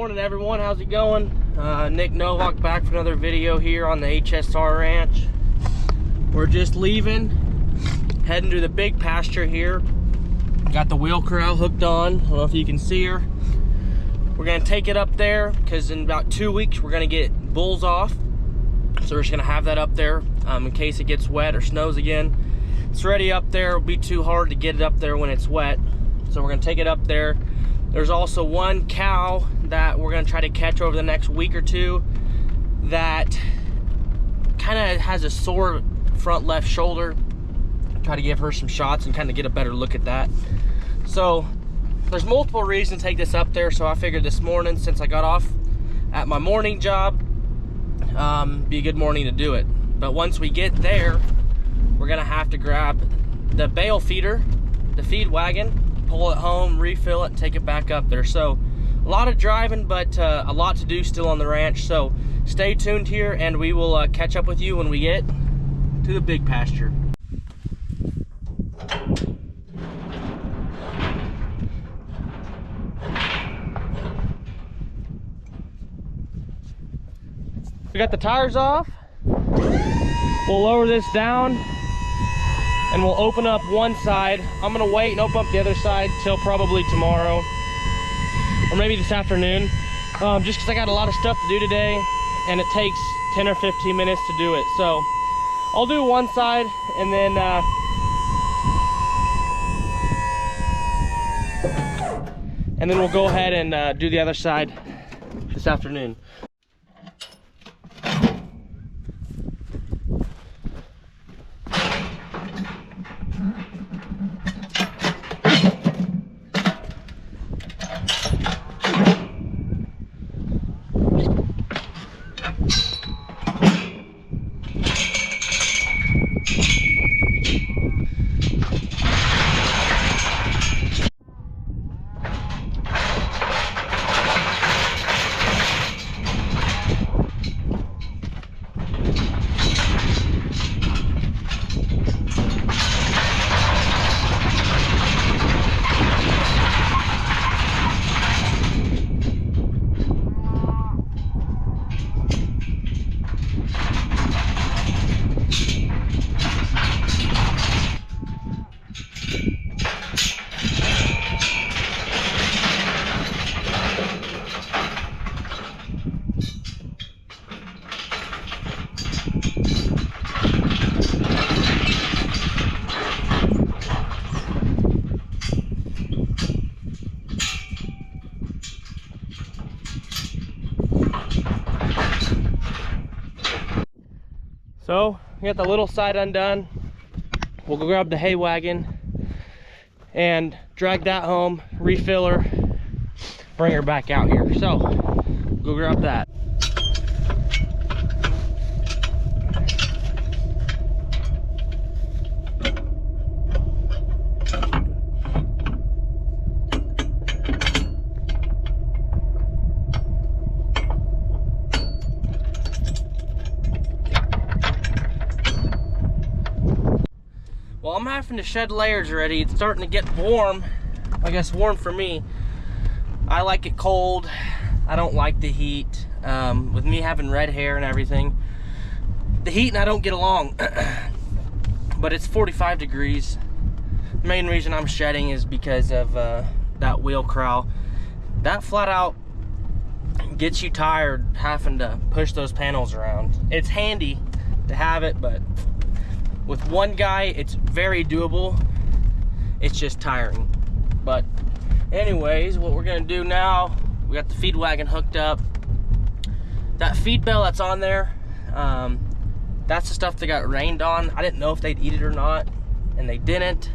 morning, everyone. How's it going? Nick Novak back for another video here on the HSR Ranch. We're just leaving, heading to the big pasture here. Got the wheel corral hooked on. I don't know if you can see her. We're gonna take it up there because in about 2 weeks we're gonna get bulls off. So we're just gonna have that up there in case it gets wet or snows again. It's ready up there. It'll be too hard to get it up there when it's wet. So we're gonna take it up there. There's also one cow that we're gonna try to catch over the next week or two that kind of has a sore front left shoulder. Try to give her some shots and kind of get a better look at that. So there's multiple reasons to take this up there. So I figured this morning, since I got off at my morning job, be a good morning to do it. But once we get there, we're gonna have to grab the bale feeder, the feed wagon, pull it home, refill it, and take it back up there. So a lot of driving, but a lot to do still on the ranch. So stay tuned here and we will catch up with you when we get to the big pasture. We got the tires off. We'll lower this down and we'll open up one side. I'm gonna wait and open up the other side till probably tomorrow or maybe this afternoon, just because I got a lot of stuff to do today and it takes 10 or 15 minutes to do it. So I'll do one side and then we'll go ahead and do the other side this afternoon. So we got the little side undone. We'll go grab the hay wagon and drag that home, refill her, bring her back out here. So go grab that. Well, I'm having to shed layers already. It's starting to get warm. I guess warm for me. I like it cold. I don't like the heat. With me having red hair and everything, the heat and I don't get along. But it's 45 degrees. The main reason I'm shedding is because of that wheel corral. That flat out gets you tired having to push those panels around. It's handy to have it, but with one guy, it's very doable. It's just tiring. But anyways, what we're gonna do now, we got the feed wagon hooked up. That feed bale that's on there, that's the stuff that got rained on. I didn't know if they'd eat it or not, and they didn't.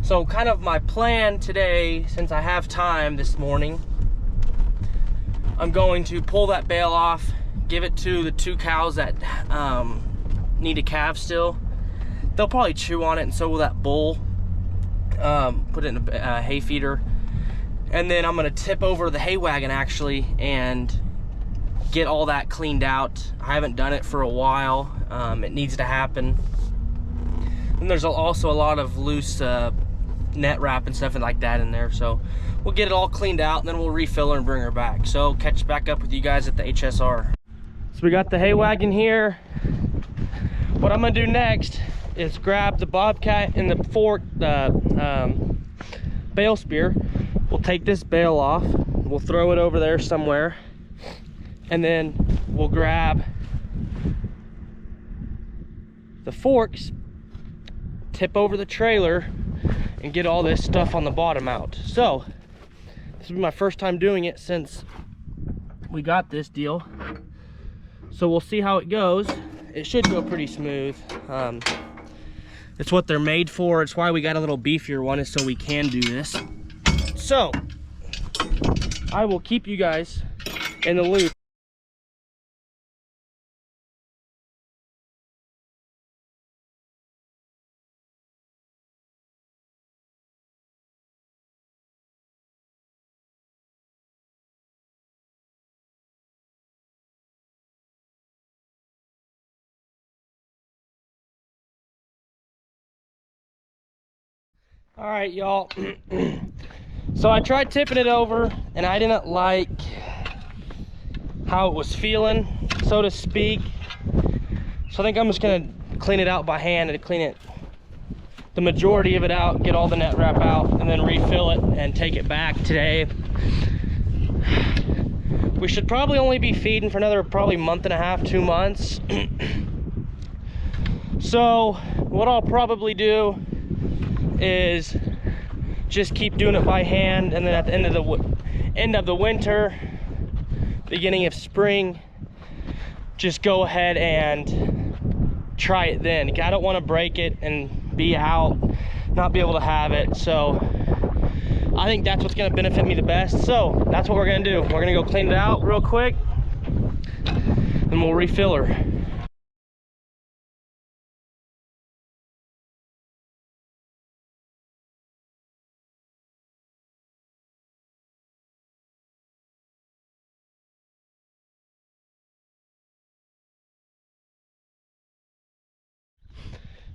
So kind of my plan today, since I have time this morning, I'm going to pull that bale off, give it to the 2 cows that need a calf still. They'll probably chew on it, and so will that bull. Put it in a hay feeder, and then I'm gonna tip over the hay wagon actually and get all that cleaned out. I haven't done it for a while. It needs to happen. And there's also a lot of loose net wrap and stuff like that in there. So we'll get it all cleaned out, and then we'll refill her and bring her back. So catch back up with you guys at the HSR. So we got the hay wagon here. What I'm gonna do next is grab the bobcat and the fork, the bale spear. We'll take this bale off, we'll throw it over there somewhere, and then we'll grab the forks, tip over the trailer, and get all this stuff on the bottom out. So this will be my first time doing it since we got this deal. So we'll see how it goes. It should go pretty smooth. It's what they're made for. It's why we got a little beefier one, is so we can do this. So I will keep you guys in the loop. All right, y'all. So I tried tipping it over, and I didn't like how it was feeling, so to speak. So I think I'm just gonna clean it out by hand and clean it, the majority of it out, get all the net wrap out, and then refill it and take it back today. We should probably only be feeding for another probably month and a half, 2 months. So what I'll probably do is just keep doing it by hand, and then at the end of the winter, beginning of spring, just go ahead and try it then. I don't want to break it and be out, not be able to have it. So I think that's what's going to benefit me the best. So that's what we're going to do. We're going to go clean it out real quick, then we'll refill her.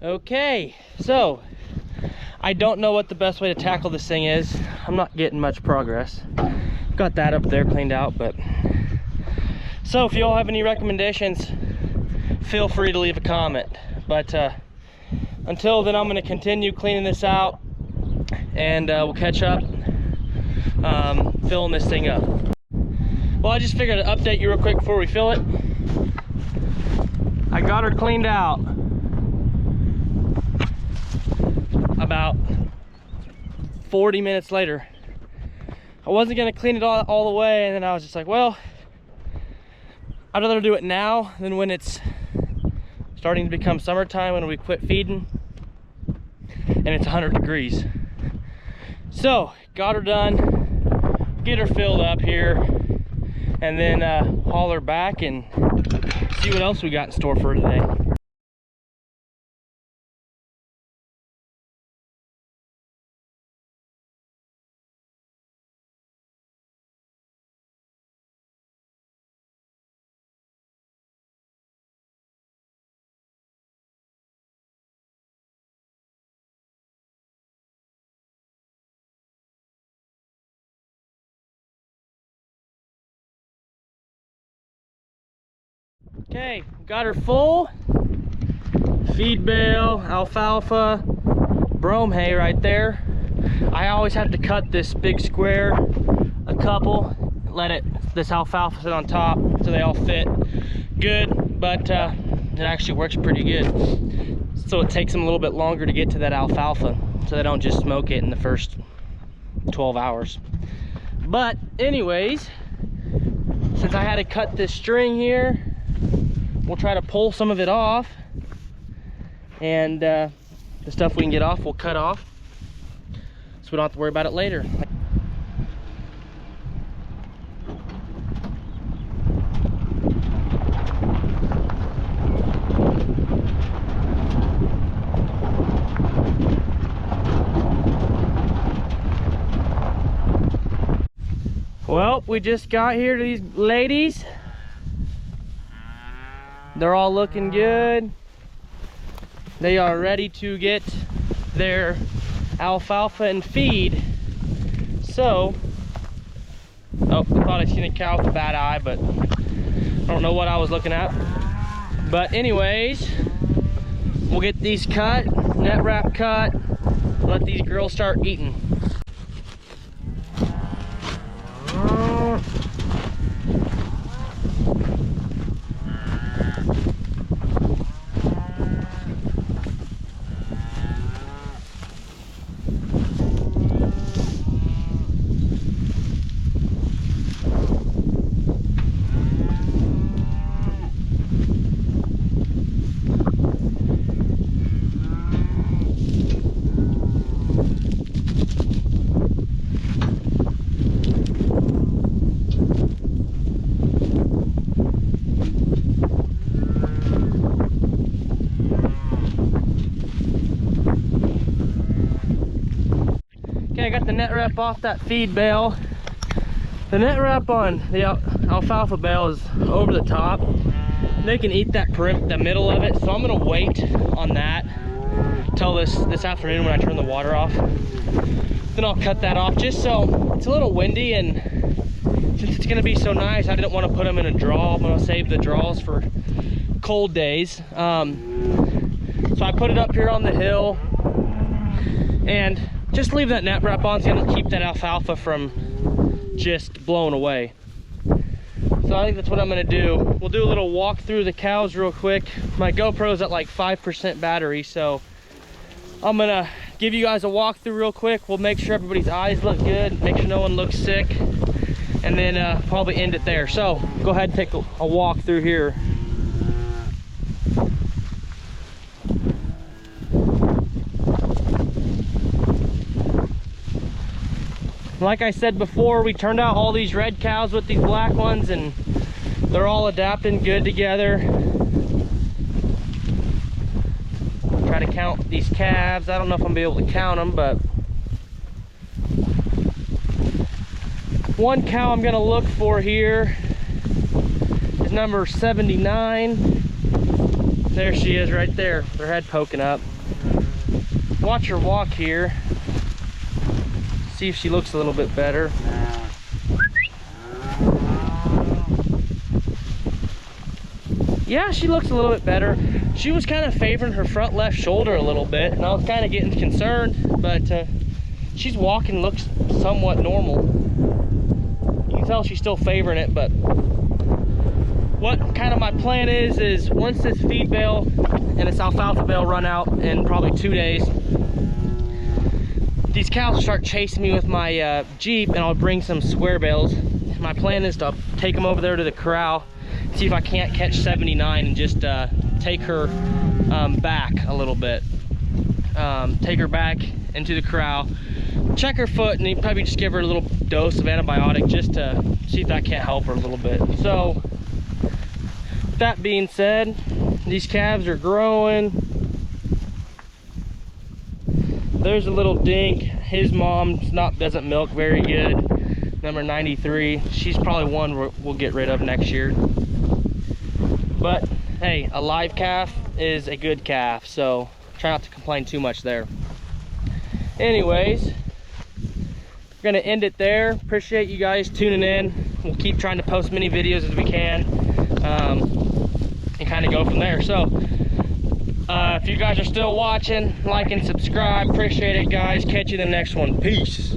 Okay, so I don't know what the best way to tackle this thing is. I'm not getting much progress. Got that up there cleaned out, but so if you all have any recommendations, feel free to leave a comment. But until then, I'm going to continue cleaning this out, and we'll catch up filling this thing up. Well, I just figured to update you real quick before we fill it. I got her cleaned out about 40 minutes later. I wasn't gonna clean it all the way, and then I was just like, well, I'd rather do it now than when it's starting to become summertime, when we quit feeding and it's 100 degrees. So got her done, get her filled up here, and then haul her back and see what else we got in store for her today. Okay, got her full. Feed bale, alfalfa, brome hay right there. I always have to cut this big square a couple, let this alfalfa sit on top so they all fit good, but it actually works pretty good. So it takes them a little bit longer to get to that alfalfa, so they don't just smoke it in the first 12 hours. But anyways, since I had to cut this string here, we'll try to pull some of it off, and the stuff we can get off we'll cut off, so we don't have to worry about it later. Well, we just got here to these ladies. They're all looking good. They are ready to get their alfalfa and feed. So, oh, I thought I seen a cow with a bad eye, but I don't know what I was looking at. But anyways, we'll get these cut, net wrap cut, let these girls start eating. Okay, I got the net wrap off that feed bale. The net wrap on the alfalfa bale is over the top. They can eat that the middle of it, so I'm gonna wait on that till this afternoon when I turn the water off. Then I'll cut that off, just so it's a little windy, and since it's gonna be so nice, I didn't want to put them in a draw. I'm gonna save the draws for cold days. So I put it up here on the hill, and just leave that net wrap on so it'll keep that alfalfa from just blowing away. So I think that's what I'm gonna do. We'll do a little walk through the cows real quick. My GoPro's at like 5% battery, so I'm gonna give you guys a walk through real quick. We'll make sure everybody's eyes look good, make sure no one looks sick, and then probably end it there. So go ahead and take a walk through here. Like I said before, we turned out all these red cows with these black ones, and they're all adapting good together. Try to count these calves. I don't know if I'm gonna be able to count them, but one cow I'm gonna look for here is number 79. There she is right there, her head poking up. Watch her walk here. See if she looks a little bit better. Yeah, she looks a little bit better. She was kind of favoring her front left shoulder a little bit, and I was kind of getting concerned, but she's walking, looks somewhat normal. You can tell she's still favoring it, but what kind of my plan is once this feed bale and this alfalfa bale run out in probably 2 days, these cows will start chasing me with my Jeep, and I'll bring some square bales. My plan is to take them over there to the corral, see if I can't catch 79 and just take her back a little bit. Take her back into the corral, check her foot, and probably just give her a little dose of antibiotic just to see if that can't help her a little bit. So, with that being said, these calves are growing. There's a little dink. His mom doesn't milk very good. Number 93. She's probably one we'll get rid of next year. But hey, a live calf is a good calf, so try not to complain too much there. Anyways, we're gonna end it there. Appreciate you guys tuning in. We'll keep trying to post many videos as we can, and kind of go from there. So if you guys are still watching, like and subscribe. Appreciate it, guys. Catch you in the next one. Peace.